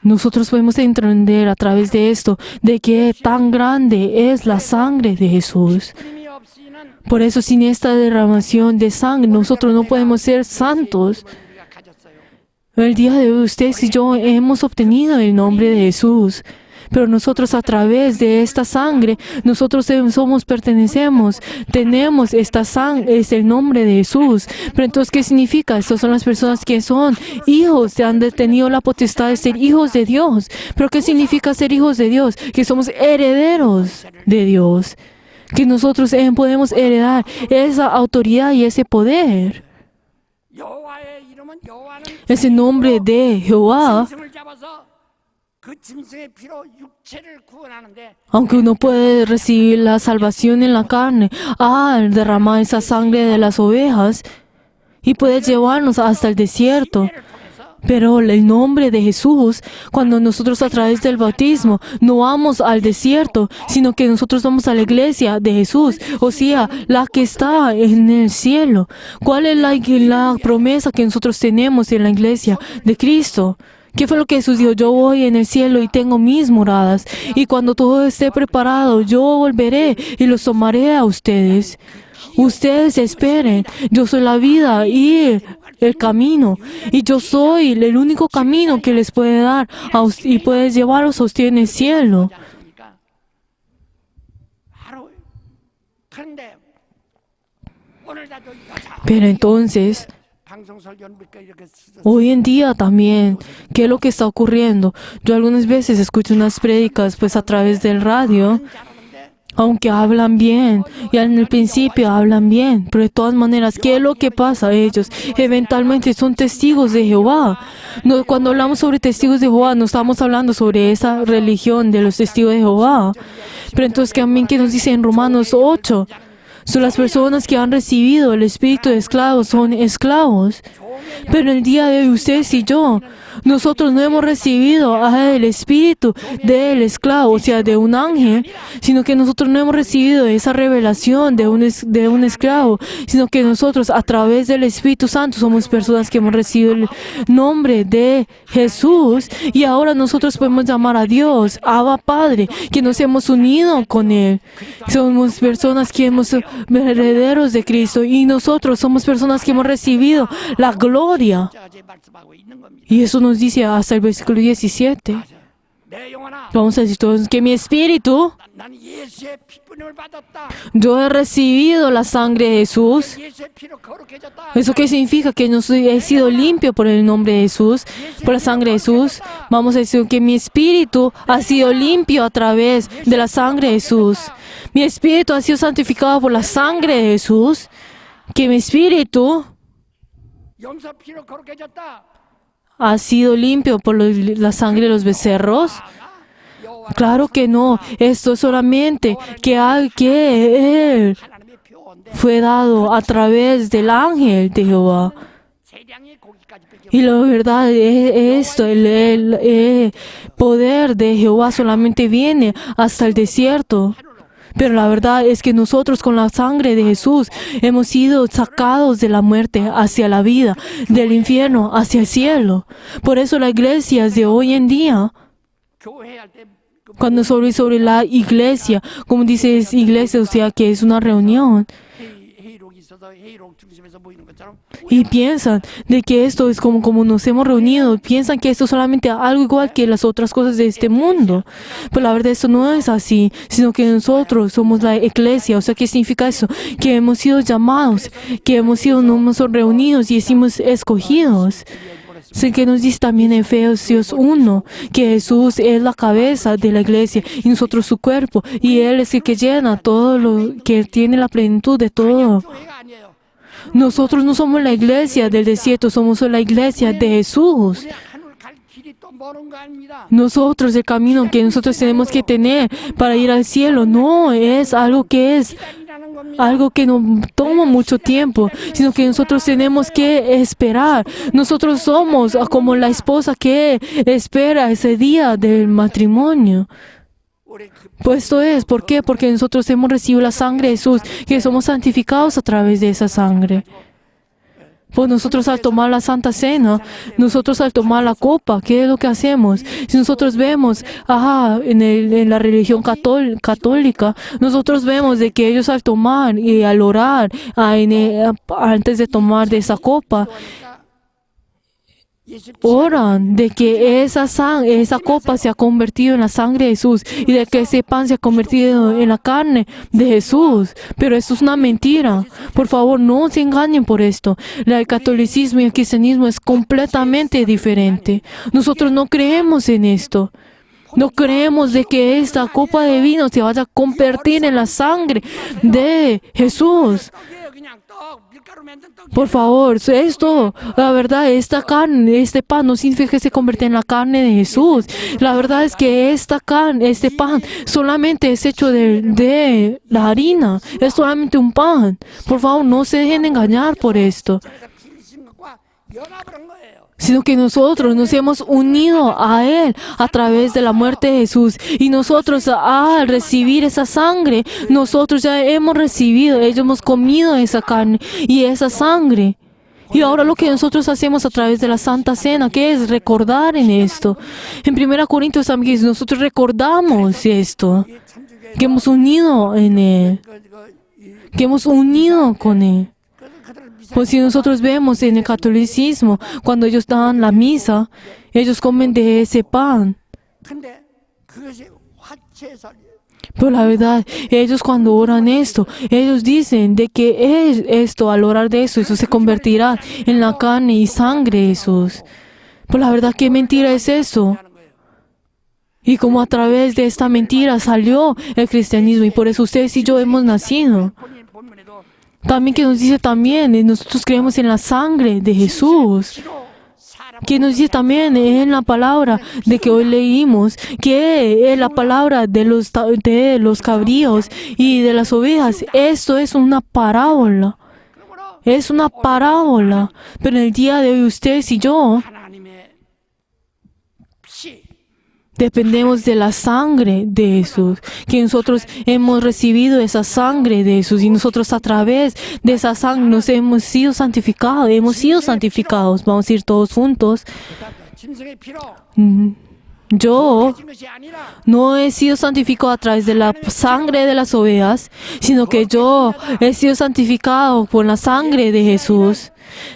S1: Nosotros podemos entender a través de esto, de que tan grande es la sangre de Jesús. Por eso, sin esta derramación de sangre, nosotros no podemos ser santos. El día de hoy, ustedes y yo hemos obtenido el nombre de Jesús. Pero nosotros a través de esta sangre, nosotros pertenecemos, tenemos esta sangre, es el nombre de Jesús. Pero entonces, ¿qué significa? Estas son las personas que son hijos, han tenido la potestad de ser hijos de Dios. Pero ¿qué significa ser hijos de Dios? Que somos herederos de Dios. Que nosotros podemos heredar esa autoridad y ese poder. Ese nombre de Jehová, aunque uno puede recibir la salvación en la carne al derramar esa sangre de las ovejas y puede llevarnos hasta el desierto. Pero el nombre de Jesús, cuando nosotros a través del bautismo no vamos al desierto, sino que nosotros vamos a la iglesia de Jesús, o sea, la que está en el cielo. ¿Cuál es la promesa que nosotros tenemos en la iglesia de Cristo? ¿Qué fue lo que Jesús dijo? Yo voy en el cielo y tengo mis moradas. Y cuando todo esté preparado, yo volveré y los tomaré a ustedes. Ustedes esperen. Yo soy la vida y el camino. Y yo soy el único camino que les puede dar y puede llevarlos a ustedes en el cielo. Pero entonces, hoy en día también, ¿qué es lo que está ocurriendo? Yo algunas veces escucho unas prédicas pues a través del radio, aunque hablan bien, y en el principio hablan bien, pero de todas maneras, ¿qué es lo que pasa? Ellos eventualmente son testigos de Jehová. No, cuando hablamos sobre testigos de Jehová, no estamos hablando sobre esa religión de los testigos de Jehová. Pero entonces también que nos dice en Romanos 8, son las personas que han recibido el espíritu de esclavos, son esclavos. Pero el día de hoy, ustedes y yo, nosotros no hemos recibido el espíritu del esclavo, o sea, de un ángel, sino que nosotros no hemos recibido esa revelación de un esclavo, sino que nosotros a través del Espíritu Santo somos personas que hemos recibido el nombre de Jesús y ahora nosotros podemos llamar a Dios, Abba Padre, que nos hemos unido con Él. Somos personas que hemos herederos de Cristo y nosotros somos personas que hemos recibido la gloria. Y eso nos dice hasta el versículo 17. Vamos a decir todos que mi espíritu, yo he recibido la sangre de Jesús. ¿Eso qué significa? Que no he sido limpio por el nombre de Jesús, por la sangre de Jesús. Vamos a decir que mi espíritu ha sido limpio a través de la sangre de Jesús. Mi espíritu ha sido santificado por la sangre de Jesús. Que mi espíritu ha sido limpio por la sangre de los becerros? Claro que no. Esto es solamente que Él
S3: 하나님의 표어인데
S1: fue dado a través del ángel de Jehová.
S3: 세량의 고기까지
S1: Y la verdad es esto, el poder de Jehová solamente viene hasta el desierto. Pero la verdad es que nosotros con la sangre de Jesús hemos sido sacados de la muerte hacia la vida, del infierno hacia el cielo. Por eso la iglesia de hoy en día,
S3: 교회할 때
S1: cuando sobre la iglesia, como dice es iglesia, o sea que es una reunión,
S3: 회의록이 있어서 회의록 중심에서 모이는 것처럼
S1: y piensan de que esto es como nos hemos reunido, piensan que esto es solamente algo igual que las otras cosas de este mundo. Pero la verdad esto no es así, sino que nosotros somos la iglesia. O sea, ¿qué significa eso? Que hemos sido llamados, que hemos sido reunidos y hemos escogidos. Sé que nos dice también en Efesios 1 que Jesús es la cabeza de la iglesia y nosotros su cuerpo, y Él es el que llena todo lo que tiene la plenitud de todo.
S3: 교회가 아니에요.
S1: Nosotros no somos la iglesia del desierto, somos la iglesia de Jesús.
S3: 우리 하늘 갈 길이 또 먼 거 아닙니다.
S1: Nosotros, el camino que nosotros tenemos que tener para ir al cielo no es algo que
S3: 시간이라는 겁니다.
S1: algo que no toma mucho tiempo, sino que nosotros tenemos que esperar. Nosotros somos como la esposa que espera ese día del matrimonio.
S3: 우리 그
S1: Pues esto es, ¿por qué? Porque nosotros hemos recibido la sangre de Jesús, que somos santificados a través de esa sangre. Pues nosotros al tomar la Santa Cena, nosotros al tomar la copa, ¿qué es lo que hacemos? Si nosotros vemos, en la religión católica, nosotros vemos de que ellos al tomar y al orar, antes de tomar de esa copa,
S3: 예수
S1: oran de que esa copa se ha convertido en la sangre de Jesús y de que ese pan se ha convertido en la carne de Jesús. Pero esto es una mentira. Por favor, no se engañen por esto. El catolicismo y el cristianismo es completamente diferente. Nosotros no creemos en esto. No creemos de que esta copa de vino se vaya a convertir en la sangre de Jesús.
S3: 떡이에요. 그냥 떡 밀가루 만든 떡.
S1: Por favor, esto, la verdad, esta carne, este pan no significa que se convierte en la carne de Jesús. La verdad es que esta carne, este pan, solamente es hecho de la harina. Es solamente un pan. Por favor, no se dejen engañar por esto.
S3: 그래서 필리신 것과 연합을 한 거예요.
S1: Sino que nosotros nos hemos unido a Él a través de la muerte de Jesús. Y nosotros al recibir esa sangre, nosotros ya hemos recibido, ellos hemos comido esa carne y esa sangre. Y ahora lo que nosotros hacemos a través de la Santa Cena, ¿qué es? Recordar en esto. En 1 Corintios también nosotros recordamos esto,
S3: 이 천주교에서
S1: que hemos unido en Él, que hemos unido con Él.
S3: 그들을 미사
S1: Pues si nosotros vemos en el catolicismo, cuando ellos dan la misa, ellos comen de ese pan.
S3: 근데 그것이 화채설
S1: Pero la verdad, ellos cuando oran esto, ellos dicen de que es esto, al orar de eso se convertirá en la carne y sangre de Jesús. Pero la verdad, ¿qué mentira es eso?
S3: 하는 거예요.
S1: Y como a través de esta mentira salió el cristianismo, y por eso ustedes y yo hemos nacido.
S3: 본문에도
S1: También que nos dice también, nosotros creemos en la sangre de Jesús.
S3: 피로 사람
S1: Que nos dice también en la palabra de que hoy leímos, que es la palabra de los cabríos y de las ovejas. Esto es una parábola.
S3: 그러므로
S1: Es una parábola. Pero en el día de hoy ustedes y yo
S3: 하나님의 피
S1: dependemos de la sangre de Jesús, que nosotros hemos recibido esa sangre de Jesús y nosotros a través de esa sangre nos hemos sido santificados. Vamos a ir todos juntos.
S3: 짐승의 피로
S1: Yo
S3: 진 것이 아니라
S1: no he sido santificado a través de la sangre de las ovejas, sino que yo he sido santificado por la sangre de Jesús.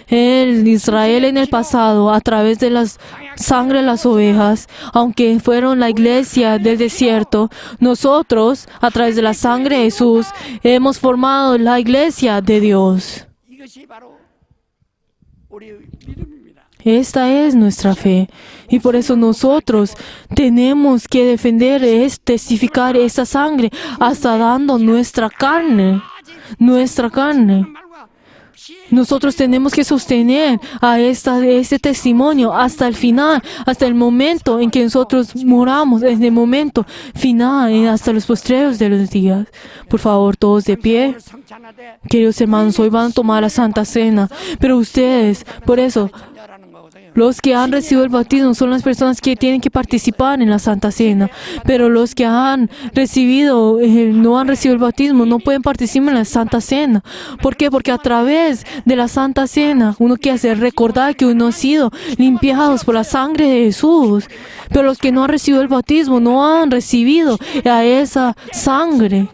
S1: El Israel en el pasado, a través de la sangre de las ovejas, aunque fueron la iglesia del desierto, nosotros, a través de la sangre de Jesús, hemos formado la iglesia de Dios.
S3: 이것이 바로 우리의 믿음입니다.
S1: Esta es nuestra fe. Y por eso nosotros tenemos que defender, testificar esa sangre, hasta dando nuestra carne.
S3: 아직
S1: Nuestra carne.
S3: 말과 피의
S1: Nosotros tenemos que sostener a este testimonio hasta el final, hasta el momento en que nosotros moramos, en el momento final, y hasta los postreros de los días. Por favor, todos de pie.
S3: 성찬하되
S1: Queridos hermanos, hoy van a tomar la Santa Cena, pero ustedes, por eso,
S3: 참여라는 거거든요.
S1: los que han recibido el bautismo son las personas que tienen que participar en la Santa Cena, pero los que han recibido, no han recibido el bautismo, no pueden participar en la Santa Cena. ¿Por qué? Porque a través de la Santa Cena, uno quiere hacer recordar que uno ha sido limpiados por la sangre de Jesús, pero los que no han recibido el bautismo no han recibido a esa sangre.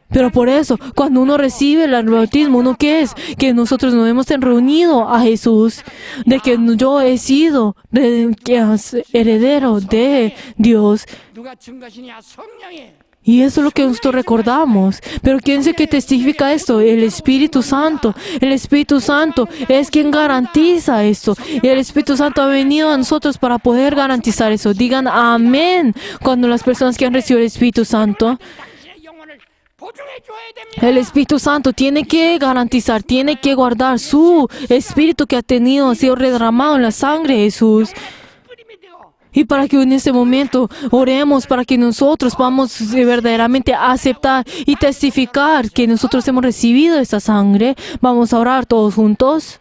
S1: Pero por eso, cuando uno recibe el bautismo, ¿uno qué es? Que nosotros nos hemos reunido a Jesús, de que yo he sido heredero de Dios.
S3: 누가 증거시냐? 성령이.
S1: Y eso es lo que nosotros recordamos. Pero ¿quién es el que testifica esto? El Espíritu Santo. El Espíritu Santo es quien garantiza esto. Y el Espíritu Santo ha venido a nosotros para poder garantizar eso. Digan amén cuando las personas que han recibido el Espíritu Santo.
S3: 당신의 영혼을 보증해 줘야 됩니다.
S1: El Espíritu Santo tiene que garantizar, tiene que guardar su Espíritu que ha sido derramado en la sangre de Jesús.
S3: 뿌림이 되고
S1: Y para que en este momento oremos para que nosotros podamos verdaderamente aceptar y testificar que nosotros hemos recibido esta sangre. Vamos a orar todos juntos.